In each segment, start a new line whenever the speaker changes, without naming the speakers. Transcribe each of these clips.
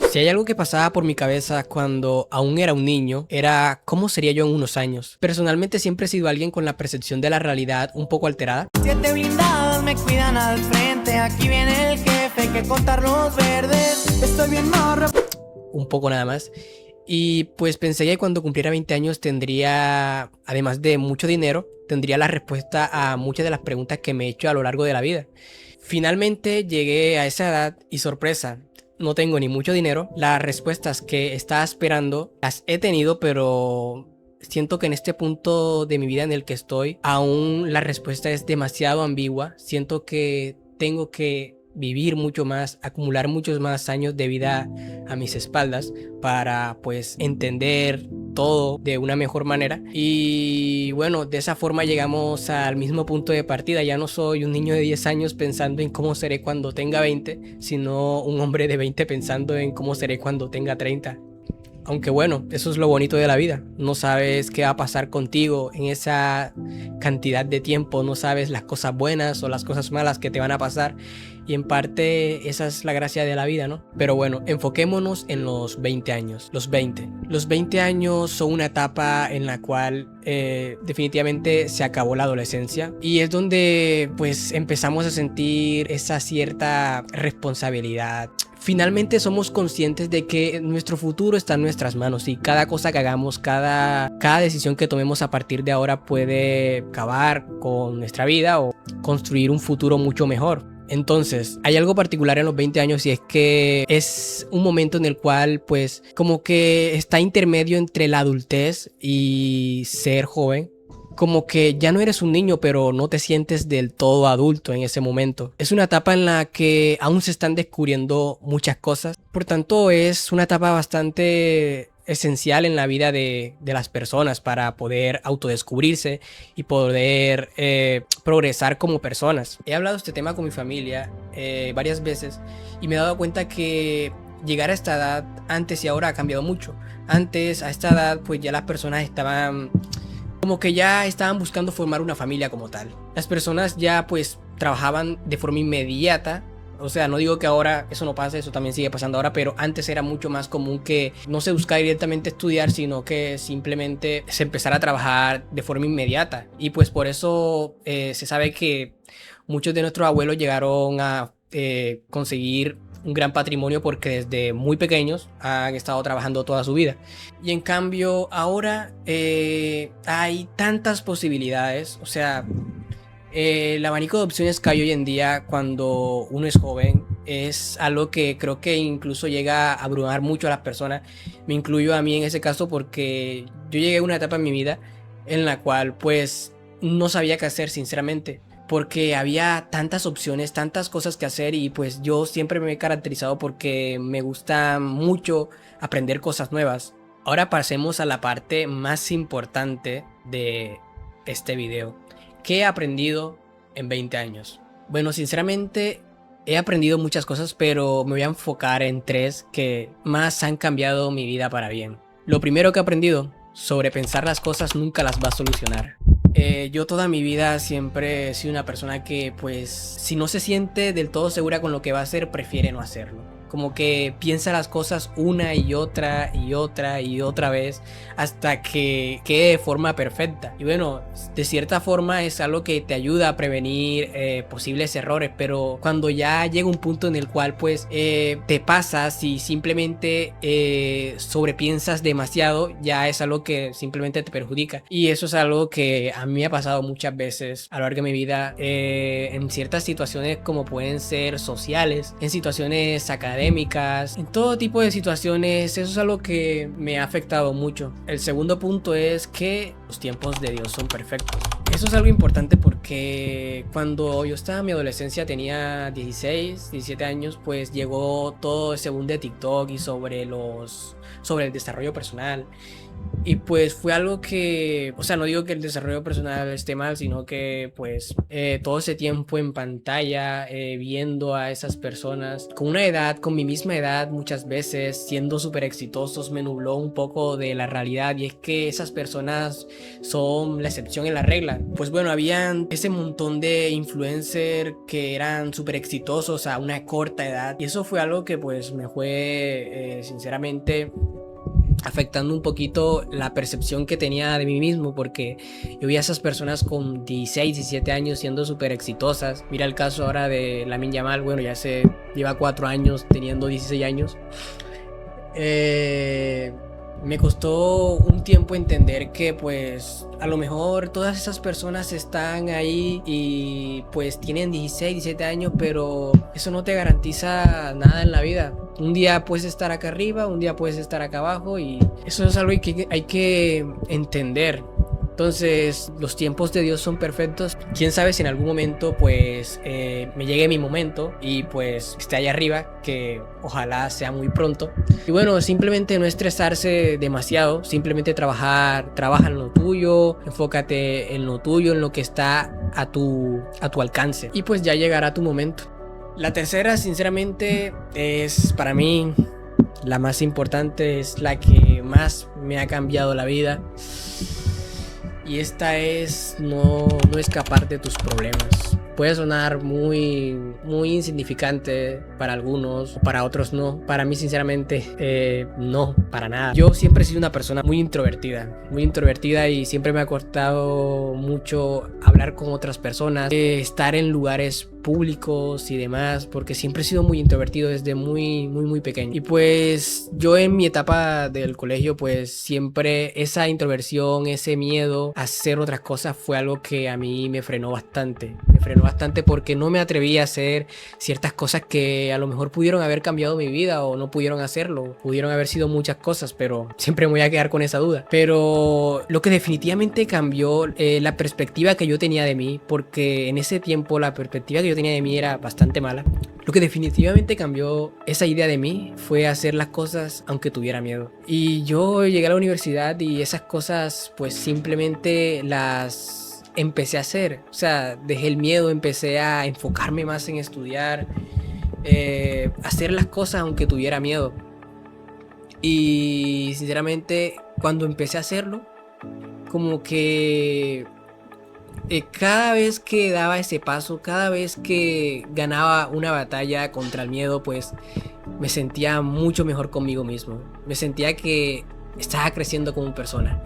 Si hay algo que pasaba por mi cabeza cuando aún era un niño, era cómo sería yo en unos años. Personalmente siempre he sido alguien con la percepción de la realidad un poco alterada.
7 blindados me cuidan al frente. Aquí viene el jefe, hay que cortar los verdes. Estoy bien morro.
Un poco nada más. Y pues pensé que cuando cumpliera 20 años tendría, además de mucho dinero, tendría la respuesta a muchas de las preguntas que me he hecho a lo largo de la vida. Finalmente llegué a esa edad y sorpresa, no tengo ni mucho dinero. Las respuestas que estaba esperando las he tenido, pero siento que en este punto de mi vida en el que estoy, aún la respuesta es demasiado ambigua. Siento que tengo que vivir mucho más, acumular muchos más años de vida a mis espaldas para pues entender todo de una mejor manera. Y bueno, de esa forma llegamos al mismo punto de partida. Ya no soy un niño de 10 años pensando en cómo seré cuando tenga 20, sino un hombre de 20 pensando en cómo seré cuando tenga 30. Aunque bueno, eso es lo bonito de la vida. No sabes qué va a pasar contigo en esa cantidad de tiempo. No sabes las cosas buenas o las cosas malas que te van a pasar. Y en parte esa es la gracia de la vida, ¿no? Pero bueno, enfoquémonos en los 20 años. Los 20. Los 20 años son una etapa en la cual definitivamente se acabó la adolescencia. Y es donde pues empezamos a sentir esa cierta responsabilidad. Finalmente somos conscientes de que nuestro futuro está en nuestras manos y cada cosa que hagamos, cada decisión que tomemos a partir de ahora puede acabar con nuestra vida o construir un futuro mucho mejor. Entonces, hay algo particular en los 20 años y es que es un momento en el cual pues como que está intermedio entre la adultez y ser joven. Como que ya no eres un niño, pero no te sientes del todo adulto en ese momento. Es una etapa en la que aún se están descubriendo muchas cosas. Por tanto, es una etapa bastante esencial en la vida de las personas para poder autodescubrirse y poder progresar como personas. He hablado de este tema con mi familia varias veces y me he dado cuenta que llegar a esta edad antes y ahora ha cambiado mucho. Antes, a esta edad, pues ya las personas estaban como que ya estaban buscando formar una familia como tal. Las personas ya pues trabajaban de forma inmediata. O sea, no digo que ahora eso no pase, eso también sigue pasando ahora, pero antes era mucho más común que no se buscara directamente estudiar, sino que simplemente se empezara a trabajar de forma inmediata. Y pues por eso se sabe que muchos de nuestros abuelos llegaron a conseguir un gran patrimonio porque desde muy pequeños han estado trabajando toda su vida. Y en cambio ahora hay tantas posibilidades, o sea, el abanico de opciones que hay hoy en día cuando uno es joven es algo que creo que incluso llega a abrumar mucho a las personas. Me incluyo a mí en ese caso porque yo llegué a una etapa en mi vida en la cual pues no sabía qué hacer sinceramente, porque había tantas opciones, tantas cosas que hacer y pues yo siempre me he caracterizado porque me gusta mucho aprender cosas nuevas. Ahora pasemos a la parte más importante de este video. ¿Qué he aprendido en 20 años? Bueno, sinceramente he aprendido muchas cosas, pero me voy a enfocar en tres que más han cambiado mi vida para bien. Lo primero que he aprendido, sobrepensar las cosas nunca las va a solucionar. Yo toda mi vida siempre he sido una persona que pues si no se siente del todo segura con lo que va a hacer, prefiere no hacerlo. Como que piensa las cosas una y otra y otra y otra vez hasta que quede de forma perfecta. Y bueno, de cierta forma es algo que te ayuda a prevenir posibles errores, pero cuando ya llega un punto en el cual pues te pasas y simplemente sobrepiensas demasiado, ya es algo que simplemente te perjudica. Y eso es algo que a mí me ha pasado muchas veces a lo largo de mi vida en ciertas situaciones como pueden ser sociales, en situaciones académicas, en todo tipo de situaciones. Eso es algo que me ha afectado mucho. El segundo punto es que los tiempos de Dios son perfectos. Eso es algo importante porque cuando yo estaba en mi adolescencia, tenía 16, 17 años, pues llegó todo ese boom de TikTok y sobre el desarrollo personal. Y pues fue algo que, o sea, no digo que el desarrollo personal esté mal, sino que pues todo ese tiempo en pantalla, viendo a esas personas con una edad, con mi misma edad muchas veces, siendo súper exitosos, me nubló un poco de la realidad. Y es que esas personas son la excepción en la regla. pues bueno, habían ese montón de influencers que eran súper exitosos a una corta edad. Y eso fue algo que pues me fue sinceramente afectando un poquito la percepción que tenía de mí mismo, porque yo vi a esas personas con 16, 17 años siendo súper exitosas. Mira el caso ahora de Lamine Yamal, bueno, lleva 4 años teniendo 16 años. Me costó un tiempo entender que pues a lo mejor todas esas personas están ahí y pues tienen 16, 17 años, pero eso no te garantiza nada en la vida. Un día puedes estar acá arriba, un día puedes estar acá abajo, y eso es algo que hay que entender. Entonces, los tiempos de Dios son perfectos. Quién sabe si en algún momento pues me llegue mi momento y pues esté allá arriba, que ojalá sea muy pronto. Y bueno, simplemente no estresarse demasiado, simplemente trabaja en lo tuyo, enfócate en lo tuyo, en lo que está a tu alcance, y pues ya llegará tu momento. La tercera, sinceramente, es para mí la más importante, es la que más me ha cambiado la vida. Y esta es no escapar de tus problemas. Puede sonar muy insignificante para algunos, para otros no. Para mí, sinceramente, no, para nada. Yo siempre he sido una persona muy introvertida, y siempre me ha costado mucho hablar con otras personas, estar en lugares públicos y demás, porque siempre he sido muy introvertido desde muy pequeño. Y pues yo en mi etapa del colegio, pues siempre esa introversión, ese miedo a hacer otras cosas fue algo que a mí me frenó bastante. Porque no me atreví a hacer ciertas cosas que a lo mejor pudieron haber cambiado mi vida, o no pudieron hacerlo. Pudieron haber sido muchas cosas, pero siempre me voy a quedar con esa duda. Pero lo que definitivamente cambió la perspectiva que yo tenía de mí, porque en ese tiempo la perspectiva que yo tenía de mí era bastante mala. Lo que definitivamente cambió esa idea de mí fue hacer las cosas aunque tuviera miedo. Y yo llegué a la universidad y esas cosas pues simplemente las empecé a hacer. O sea, dejé el miedo, empecé a enfocarme más en estudiar, hacer las cosas aunque tuviera miedo. Y sinceramente, cuando empecé a hacerlo, como que cada vez que daba ese paso, cada vez que ganaba una batalla contra el miedo, pues me sentía mucho mejor conmigo mismo. Me sentía que estaba creciendo como persona.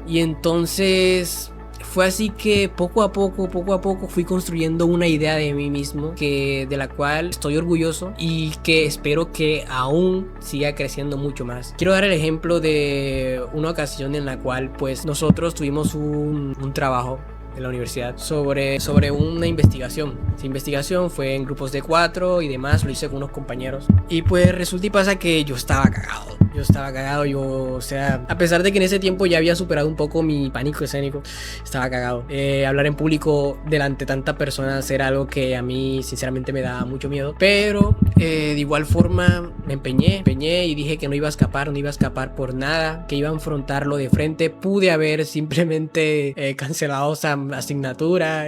Y entonces fue así que poco a poco fui construyendo una idea de mí mismo, de la cual estoy orgulloso y que espero que aún siga creciendo mucho más. Quiero dar el ejemplo de una ocasión en la cual pues nosotros tuvimos un trabajo en la universidad sobre una investigación. Esa investigación fue en grupos de 4 y demás, lo hice con unos compañeros. Y pues resulta y pasa que yo estaba cagado. O sea, a pesar de que en ese tiempo ya había superado un poco mi pánico escénico, estaba cagado. Hablar en público delante de tantas personas era algo que a mí sinceramente me daba mucho miedo. Pero de igual forma me empeñé y dije que no iba a escapar por nada, que iba a enfrentarlo de frente. Pude haber simplemente cancelado esa asignatura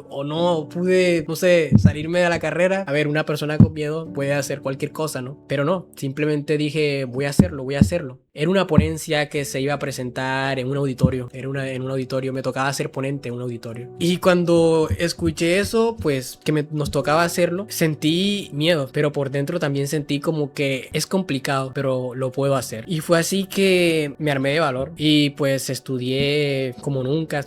o no, pude, no sé, salirme de la carrera. A ver, una persona con miedo puede hacer cualquier cosa, ¿no? Pero no, simplemente dije, voy a hacerlo. Era una ponencia que se iba a presentar en un auditorio. En un auditorio, me tocaba ser ponente en un auditorio. Y cuando escuché eso, pues que nos tocaba hacerlo, sentí miedo, pero por dentro también sentí como que es complicado, pero lo puedo hacer. Y fue así que me armé de valor y pues estudié como nunca,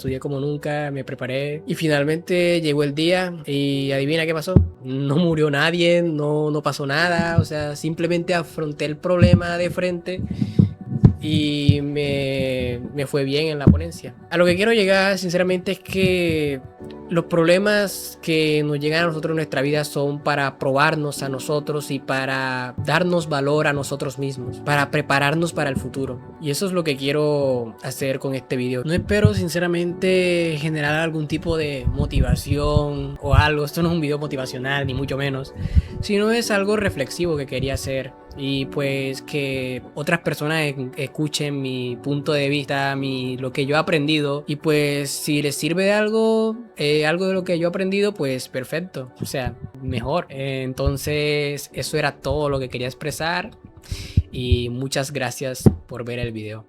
me preparé y finalmente llegó el día y adivina qué pasó. No murió nadie, no pasó nada, o sea, simplemente afronté el problema de frente y me fue bien en la ponencia. A lo que quiero llegar sinceramente es que los problemas que nos llegan a nosotros en nuestra vida son para probarnos a nosotros y para darnos valor a nosotros mismos, para prepararnos para el futuro. Y eso es lo que quiero hacer con este video. No espero sinceramente generar algún tipo de motivación o algo. Esto no es un video motivacional ni mucho menos, sino es algo reflexivo que quería hacer. Y pues que otras personas escuchen mi punto de vista, lo que yo he aprendido. Y pues si les sirve de algo de lo que yo he aprendido, pues perfecto, o sea, mejor. Entonces eso era todo lo que quería expresar y muchas gracias por ver el video.